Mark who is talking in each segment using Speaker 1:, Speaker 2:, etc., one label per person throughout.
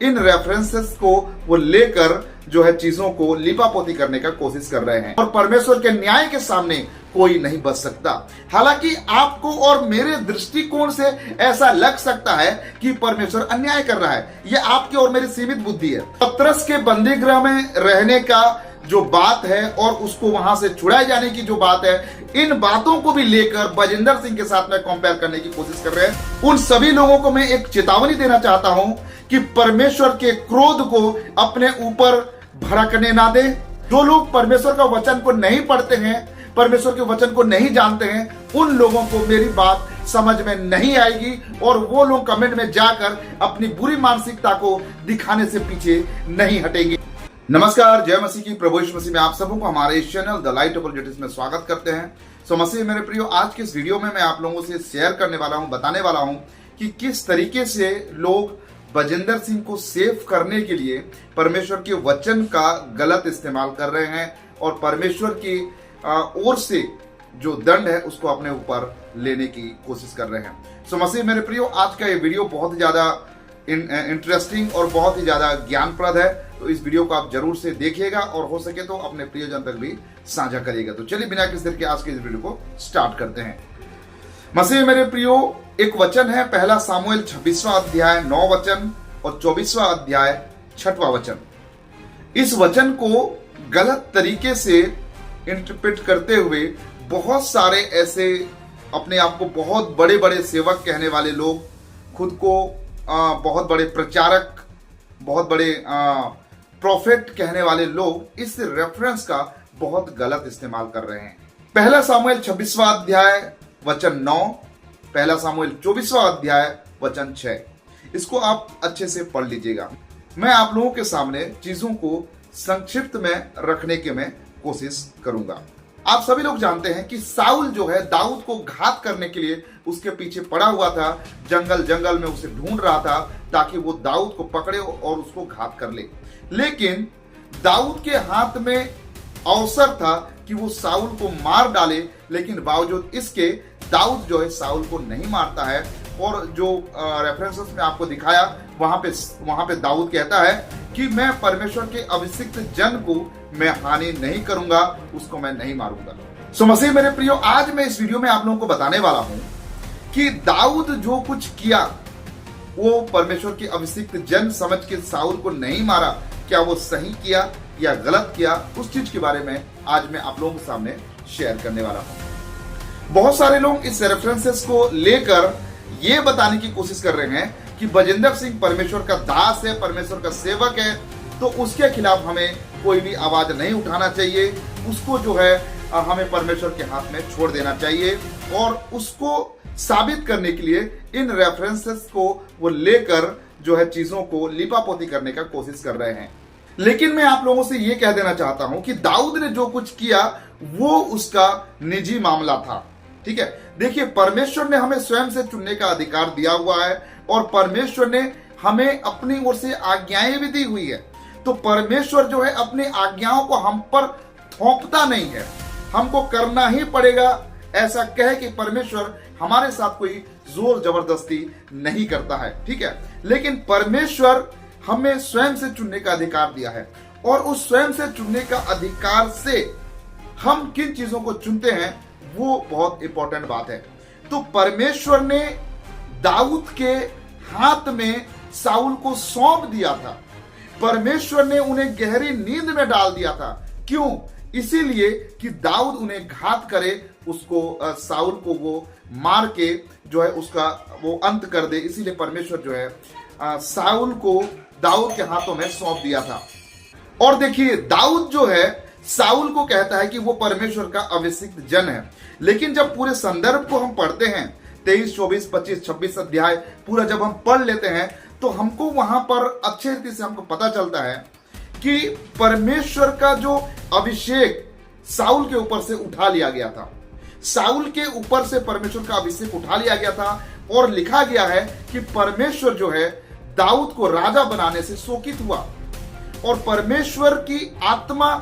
Speaker 1: इन references को वो लेकर जो है चीजों को लिपापोती करने का कोशिश कर रहे हैं और परमेश्वर के न्याय के सामने कोई नहीं बच सकता। हालांकि आपको और मेरे दृष्टिकोण से ऐसा लग सकता है कि परमेश्वर अन्याय कर रहा है, यह आपकी और मेरी सीमित बुद्धि है। पतरस के बंदीगृह में रहने का जो बात है और उसको वहां से छुड़ाए जाने की जो बात है, इन बातों को भी लेकर बजिंदर सिंह के साथ में कंपेयर करने की कोशिश कर रहे हैं। उन सभी लोगों को मैं एक चेतावनी देना चाहता हूं कि परमेश्वर के क्रोध को अपने ऊपर भड़कने ना दे। जो लोग परमेश्वर का वचन को नहीं पढ़ते हैं, परमेश्वर के वचन को नहीं जानते हैं, उन लोगों को मेरी बात समझ में नहीं आएगी और वो लोग कमेंट में जाकर अपनी बुरी मानसिकता को दिखाने से पीछे नहीं हटेंगे। नमस्कार, जय मसीह की, प्रभु यीशु मसीह में आप सबों को हमारे इस चैनल द लाइट ऑफ जेटिस में स्वागत करते हैं। सो मसीह मेरे प्रियो, आज के इस वीडियो में मैं आप लोगों से शेयर करने वाला हूं, बताने वाला हूं कि किस तरीके से लोग बजिंदर सिंह को सेव करने के लिए परमेश्वर के वचन का गलत इस्तेमाल कर रहे हैं और परमेश्वर की ओर से जो दंड है उसको अपने ऊपर लेने की कोशिश कर रहे हैं। सो मसीह मेरे प्रियो, आज का ये वीडियो बहुत ही ज्यादा इंटरेस्टिंग और बहुत ही ज्यादा ज्ञानप्रद है, तो इस वीडियो को आप जरूर से देखिएगा और हो सके तो अपने प्रियजन तक भी साझा करिएगा। तो चलिए बिना किसी देर के आज के इस वीडियो को स्टार्ट करते हैं। मसीह मेरे प्रियो, एक वचन है पहला सामुएल 26वां अध्याय 9 वचन और 24वां अध्याय 6वां वचन। इस वचन को गलत तरीके से इंटरप्रेट करते हुए बहुत सारे ऐसे अपने आप को बहुत बड़े बड़े सेवक कहने वाले लोग, खुद को बहुत बड़े प्रचारक, बहुत बड़े प्रोफेट कहने वाले लोग इस रेफरेंस का बहुत गलत इस्तेमाल कर रहे हैं। पहला सामुएल 26वां अध्याय वचन 9, पहला सामुएल 24वां अध्याय वचन 6, इसको आप अच्छे से पढ़ लीजिएगा। मैं आप लोगों के सामने चीजों को संक्षिप्त में रखने की मैं कोशिश करूंगा। आप सभी लोग जानते हैं कि साउल जो है दाऊद को घात करने के लिए उसके पीछे पड़ा हुआ था, जंगल जंगल में उसे ढूंढ रहा था ताकि वो दाऊद को पकड़े और उसको घात कर ले। लेकिन दाऊद के हाथ में अवसर था कि वो साउल को मार डाले, लेकिन बावजूद इसके दाऊद जो है साउल को नहीं मारता है। और जो रेफरेंसेस में आपको दिखाया वहां पे दाऊद कहता है कि मैं परमेश्वर के अभिषिक्त जन को मैं हानि नहीं करूंगा, उसको मैं नहीं मारूंगा। सो मसीह मेरे प्रियो, आज मैं इस वीडियो में आप लोगों को बताने वाला हूं कि दाऊद जो कुछ किया वो परमेश्वर के अभिषिक्त जन समझ के साउल को नहीं मारा, क्या वो सही किया या गलत किया, उस चीज के बारे में आज मैं आप लोगों के सामने शेयर करने वाला हूं। बहुत सारे लोग इस रेफरेंसेस को लेकर ये बताने की कोशिश कर रहे हैं कि बजिंदर सिंह परमेश्वर का दास है, परमेश्वर का सेवक है, तो उसके खिलाफ हमें कोई भी आवाज नहीं उठाना चाहिए, उसको जो है हमें परमेश्वर के हाथ में छोड़ देना चाहिए। और उसको साबित करने के लिए इन रेफरेंसेस को वो लेकर जो है चीजों को लिपापोती करने का कोशिश कर रहे हैं। लेकिन मैं आप लोगों से ये कह देना चाहता हूं कि दाऊद ने जो कुछ किया वो उसका निजी मामला था। ठीक है, देखिए, परमेश्वर ने हमें स्वयं से चुनने का अधिकार दिया हुआ है और परमेश्वर ने हमें अपनी ओर से आज्ञाएं भी दी हुई है। तो परमेश्वर जो है अपनी आज्ञाओं को हम पर थोपता नहीं है, हमको करना ही पड़ेगा ऐसा कह कि परमेश्वर हमारे साथ कोई जोर जबरदस्ती नहीं करता है। ठीक है, लेकिन परमेश्वर हमें स्वयं से चुनने का अधिकार दिया है और उस स्वयं से चुनने का अधिकार से हम किन चीजों को चुनते हैं वो बहुत इंपॉर्टेंट बात है। तो परमेश्वर ने दाऊद के हाथ में साउल को सौंप दिया था, परमेश्वर ने उन्हें गहरी नींद में डाल दिया था। क्यों? इसीलिए कि दाऊद उन्हें घात करे, उसको साउल को वो मार के जो है उसका वो अंत कर दे। इसीलिए परमेश्वर जो है साउल को दाऊद के हाथों में सौंप दिया था। और देखिए, दाऊद जो है साउल को कहता है कि वो परमेश्वर का अभिषिक्त जन है, लेकिन जब पूरे संदर्भ को हम पढ़ते हैं 23, 24, 25, 26 अध्याय पूरा जब हम पढ़ लेते हैं तो हमको वहां पर अच्छे रीति से हमको पता चलता है कि परमेश्वर का जो अभिषेक साउल के ऊपर से उठा लिया गया था, साउल के ऊपर से परमेश्वर का अभिषेक उठा लिया गया था और लिखा गया है कि परमेश्वर जो है दाऊद को राजा बनाने से शोकित हुआ और परमेश्वर की आत्मा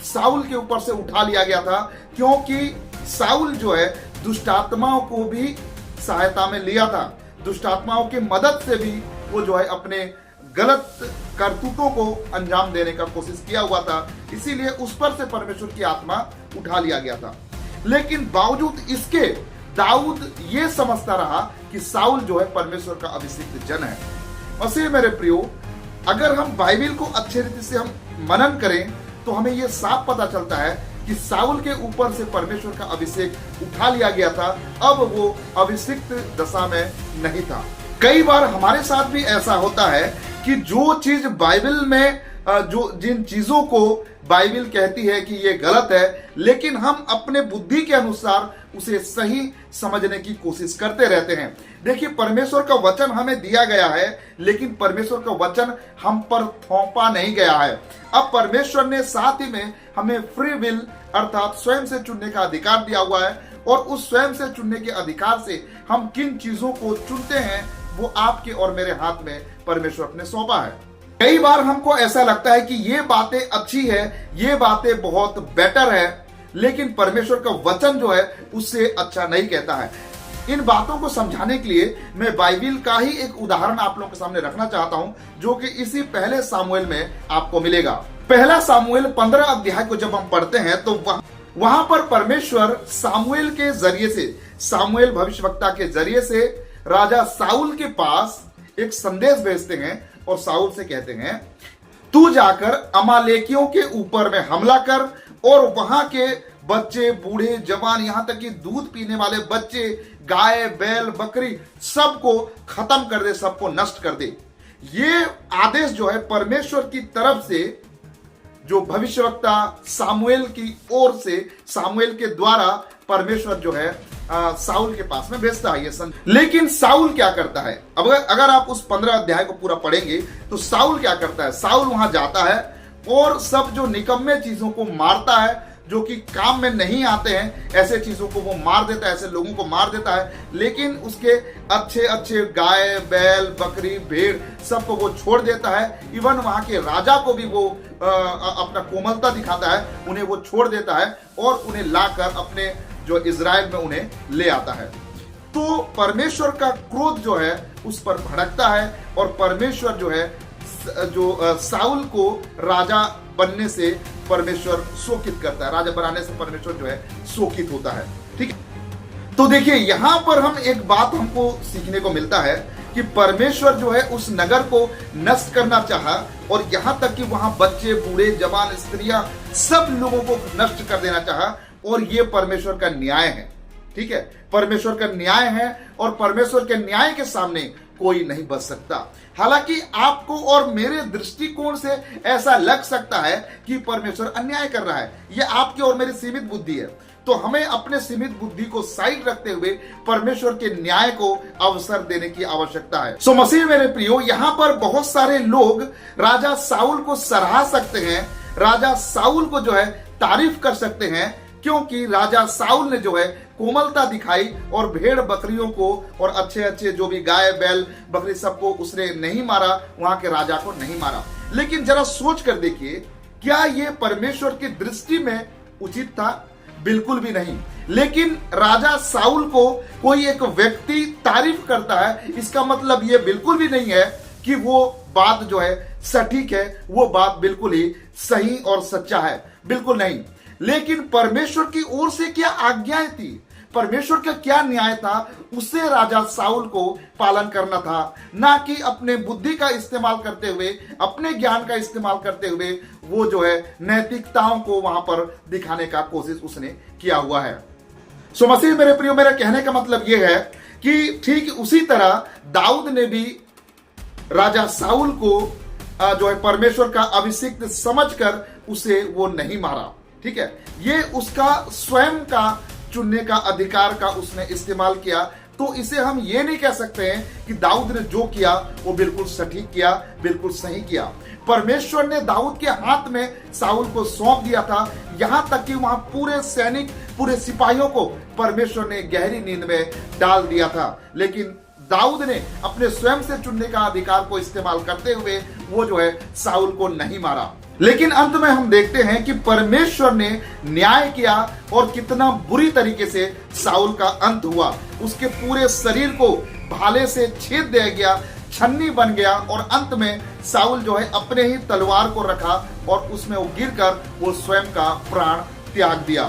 Speaker 1: साउल के ऊपर से उठा लिया गया था, क्योंकि साउल जो है दुष्ट आत्माओं को भी सहायता में लिया था, दुष्ट आत्माओं की मदद से भी वो जो है अपने गलत करतूतों को अंजाम देने का कोशिश किया हुआ था, इसीलिए उस पर से परमेश्वर की आत्मा उठा लिया गया था। लेकिन बावजूद इसके दाऊद ये समझता रहा कि साउल जो है परमेश्वर का अभिषिक्त जन है। मसीह मेरे प्रियो, अगर हम बाइबल को अच्छे रीति से हम मनन करें तो हमें यह साफ पता चलता है कि साउल के ऊपर से परमेश्वर का अभिषेक उठा लिया गया था, अब वो अभिषिक्त दशा में नहीं था। कई बार हमारे साथ भी ऐसा होता है कि जो चीज बाइबल में जो जिन चीजों को बाइबल कहती है कि ये गलत है, लेकिन हम अपने बुद्धि के अनुसार उसे सही समझने की कोशिश करते रहते हैं। देखिए, परमेश्वर का वचन हमें दिया गया है, लेकिन परमेश्वर का वचन हम पर थोपा नहीं गया है। अब परमेश्वर ने साथ ही में हमें फ्री विल अर्थात स्वयं से चुनने का अधिकार दिया हुआ है, और उस स्वयं से चुनने के अधिकार से हम किन चीजों को चुनते हैं वो आपके और मेरे हाथ में परमेश्वर ने सौंपा है। कई बार हमको ऐसा लगता है कि ये बातें अच्छी है, ये बातें बहुत बेटर है, लेकिन परमेश्वर का वचन जो है उससे अच्छा नहीं कहता है। इन बातों को समझाने के लिए मैं बाइबल का ही एक उदाहरण आप लोगों के सामने रखना चाहता हूं, जो कि इसी पहले सामुएल में आपको मिलेगा। पहला सामुएल 15 अध्याय को जब हम पढ़ते हैं तो वहां पर परमेश्वर सामुएल के जरिए से, सामुएल भविष्यवक्ता के जरिए से राजा साउल के पास एक संदेश भेजते हैं और साउल से कहते हैं, तू जाकर अमालेकियों के ऊपर में हमला कर और वहां के बच्चे, बूढ़े, जवान, यहां तक कि दूध पीने वाले बच्चे, गाय, बैल, बकरी, सबको खत्म कर दे, सबको नष्ट कर दे। ये आदेश जो है परमेश्वर की तरफ से, जो भविष्यवक्ता सामुएल की ओर से, सामुएल के द्वारा परमेश्वर जो है साउल के पास में भेजता है ये लेकिन साउल क्या करता है? अब अगर आप उस 15 अध्याय को पूरा पढ़ेंगे तो साउल क्या करता है? साउल वहां जाता है और सब जो निकम्मे चीजों को मारता है, जो कि काम में नहीं आते हैं, ऐसे चीजों को वो मार देता है, ऐसे लोगों को मार देता है। लेकिन उसके अच्छे अच्छे गाय, बैल, बकरी, भेड़ सबको वो छोड़ देता है। इवन वहां के राजा को भी वो अपना कोमलता दिखाता है, उन्हें वो छोड़ देता है और उन्हें लाकर अपने जो इजराइल में उन्हें ले आता है। तो परमेश्वर का क्रोध जो है उस पर भड़कता है और परमेश्वर जो है जो साउल को राजा बनने से परमेश्वर शोकित करता है, राजा बनाने से परमेश्वर जो है शोकित होता है। ठीक है, तो देखिए यहां पर हम एक बात हमको सीखने को मिलता है कि परमेश्वर जो है उस नगर को नष्ट करना चाहा और यहां तक कि वहां बच्चे, बूढ़े, जवान, स्त्रियां, सब लोगों को नष्ट कर देना चाहा, और ये परमेश्वर का न्याय है। ठीक है, परमेश्वर का न्याय है और परमेश्वर के न्याय के सामने कोई नहीं बच सकता। हालांकि आपको और मेरे दृष्टिकोण से ऐसा लग सकता है कि परमेश्वर अन्याय कर रहा है, यह आपकी और मेरी सीमित बुद्धि है। तो हमें अपने सीमित बुद्धि को साइड रखते हुए परमेश्वर के न्याय को अवसर देने की आवश्यकता है। सो मसीह मेरे प्रियो, यहां पर बहुत सारे लोग राजा साउल को सराह सकते हैं, राजा साउल को जो है तारीफ कर सकते हैं, क्योंकि राजा साउल ने जो है कोमलता दिखाई और भेड़ बकरियों को और अच्छे अच्छे जो भी गाय, बैल, बकरी सबको उसने नहीं मारा, वहां के राजा को नहीं मारा। लेकिन जरा सोच कर देखिए, क्या यह परमेश्वर की दृष्टि में उचित था? बिल्कुल भी नहीं। लेकिन राजा साउल को कोई एक व्यक्ति तारीफ करता है, इसका मतलब यह बिल्कुल भी नहीं है कि वो बात जो है सटीक है, वो बात बिल्कुल ही सही और सच्चा है, बिल्कुल नहीं। लेकिन परमेश्वर की ओर से क्या आज्ञाएं थी, परमेश्वर का क्या न्याय था, उसे राजा साउल को पालन करना था, ना कि अपने बुद्धि का इस्तेमाल करते हुए, अपने ज्ञान का इस्तेमाल करते हुए वो जो है नैतिकताओं को वहां पर दिखाने का कोशिश उसने किया हुआ है। सो मसीह मेरे प्रियो, मेरा कहने का मतलब यह है कि ठीक उसी तरह दाऊद ने भी राजा साउल को जो है परमेश्वर का अभिषिक्त समझकर उसे वो नहीं मारा। ठीक है, ये उसका स्वयं का चुनने का अधिकार का उसने इस्तेमाल किया। तो इसे हम ये नहीं कह सकते हैं कि दाऊद ने जो किया वो बिल्कुल सटीक किया, बिल्कुल सही किया। परमेश्वर ने दाऊद के हाथ में साउल को सौंप दिया था, यहां तक कि वहां पूरे सैनिक, पूरे सिपाहियों को परमेश्वर ने गहरी नींद में डाल दिया था। लेकिन दाऊद ने अपने स्वयं से चुनने का अधिकार को इस्तेमाल करते हुए वो जो है साउल को नहीं मारा। लेकिन अंत में हम देखते हैं कि परमेश्वर ने न्याय किया और कितना बुरी तरीके से साउल का अंत हुआ। उसके पूरे शरीर को भाले से छेद दिया गया, छन्नी बन गया और अंत में साउल जो है अपने ही तलवार को रखा और उसमें वो गिरकर वो स्वयं का प्राण त्याग दिया।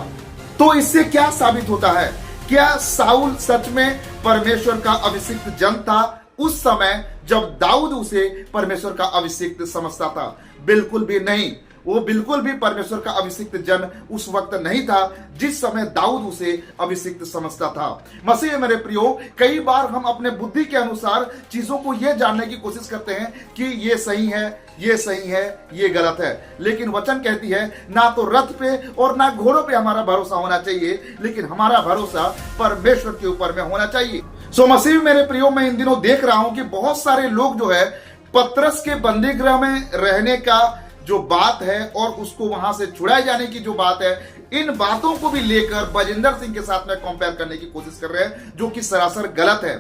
Speaker 1: तो इससे क्या साबित होता है? क्या साउल सच में परमेश्वर का अभिषिक्त जन था उस समय जब दाऊद उसे परमेश्वर का अभिषिक्त समझता था? बिल्कुल भी नहीं। वो बिल्कुल भी परमेश्वर का अभिषिक्त जन उस वक्त नहीं था जिस समय दाऊद उसे अभिषिक्त समझता था। मसीह मेरे प्रियो, कई बार हम अपने बुद्धि के अनुसार चीजों को यह जानने की कोशिश करते हैं कि ये सही है, ये सही है, ये गलत है, लेकिन वचन कहती है ना तो रथ पे और ना घोड़ों पे हमारा भरोसा होना चाहिए, लेकिन हमारा भरोसा परमेश्वर के ऊपर में होना चाहिए। सो मसीह मेरे प्रियो, मैं इन दिनों देख रहा हूं कि बहुत सारे लोग जो है पतरस के बंदीगृह में रहने का जो बात है और उसको वहां से छुड़ाए जाने की जो बात है, इन बातों को भी लेकर बजिंदर सिंह के साथ में कंपेयर करने की कोशिश कर रहे हैं, जो कि सरासर गलत है।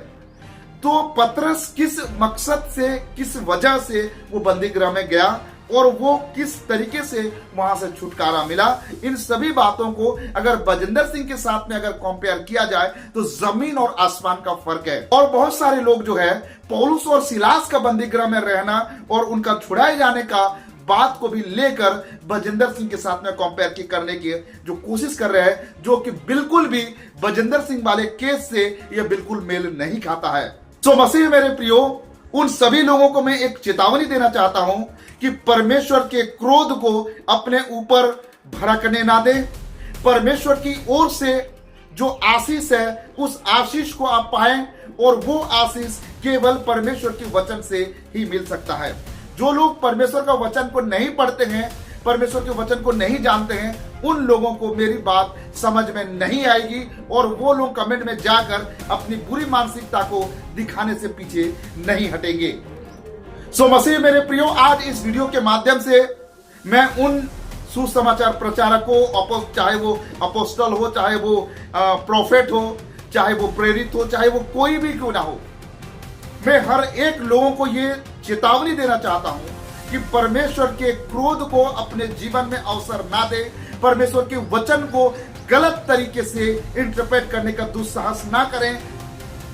Speaker 1: तो पतरस किस मकसद से, किस वजह से वो बंदीगृह में गया और वो किस तरीके से वहां से छुटकारा मिला, इन सभी बातों को अगर बजिंदर सिंह के साथ में अगर कंपेयर किया जाए तो जमीन और आसमान का फर्क है। और बहुत सारे लोग जो है पौलुस और सिलास का बंदीगृह में रहना और उनका छुड़ाए जाने का बात को भी लेकर बजिंदर सिंह के साथ में कंपेयर करने की जो कोशिश कर रहे हैं, जो कि बिल्कुल भी बजिंदर सिंह वाले केस से यह बिल्कुल मेल नहीं खाता है। तो मसीह मेरे प्रियो, उन सभी लोगों को मैं एक चेतावनी देना चाहता हूं कि परमेश्वर के क्रोध को अपने ऊपर भड़कने ना दे। परमेश्वर की ओर से जो आशीष है उस आशीष को आप पाएं, और वो आशीष केवल परमेश्वर के वचन से ही मिल सकता है। जो लोग परमेश्वर का वचन को नहीं पढ़ते हैं, परमेश्वर के वचन को नहीं जानते हैं, उन लोगों को मेरी बात समझ में नहीं आएगी और वो लोग कमेंट में जाकर अपनी बुरी मानसिकता को दिखाने से पीछे नहीं हटेंगे। सो मसीह मेरे प्रियो, आज इस वीडियो के माध्यम से मैं उन सुसमाचार प्रचारकों, चाहे वो अपोस्टल हो, चाहे वो प्रोफेट हो, चाहे वो प्रेरित हो, चाहे वो कोई भी क्यों ना हो, मैं हर एक लोगों को ये चेतावनी देना चाहता हूं कि परमेश्वर के क्रोध को अपने जीवन में अवसर ना दे। परमेश्वर के वचन को गलत तरीके से इंटरप्रेट करने का दुस्साहस ना करें,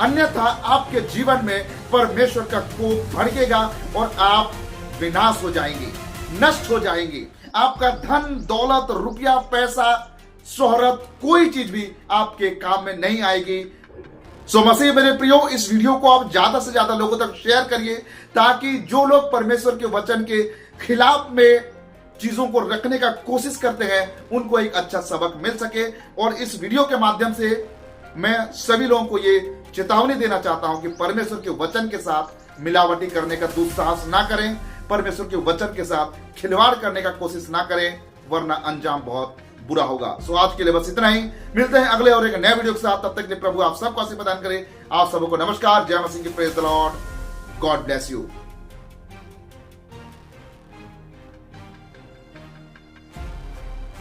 Speaker 1: अन्यथा आपके जीवन में परमेश्वर का कोप भड़केगा और आप विनाश हो जाएंगे, नष्ट हो जाएंगे। आपका धन दौलत, रुपया, पैसा, शोहरत, कोई चीज भी आपके काम में नहीं आएगी। सो मसीह मेरे प्रियो, इस वीडियो को आप ज्यादा से ज्यादा लोगों तक शेयर करिए, ताकि जो लोग परमेश्वर के वचन के खिलाफ में चीजों को रखने का कोशिश करते हैं उनको एक अच्छा सबक मिल सके। और इस वीडियो के माध्यम से मैं सभी लोगों को ये चेतावनी देना चाहता हूं कि परमेश्वर के वचन के साथ मिलावटी करने का दुस्साहस ना करें, परमेश्वर के वचन के साथ खिलवाड़ करने का कोशिश ना करें, वरना अंजाम बहुत बुरा होगा। सो आज के लिए बस इतना ही। मिलते हैं अगले और एक नए वीडियो के साथ। तब तक के लिए प्रभु आप सबको आशीर्वाद प्रदान करे। आप सबको नमस्कार। जय मसीह की। Praise the Lord. God bless you.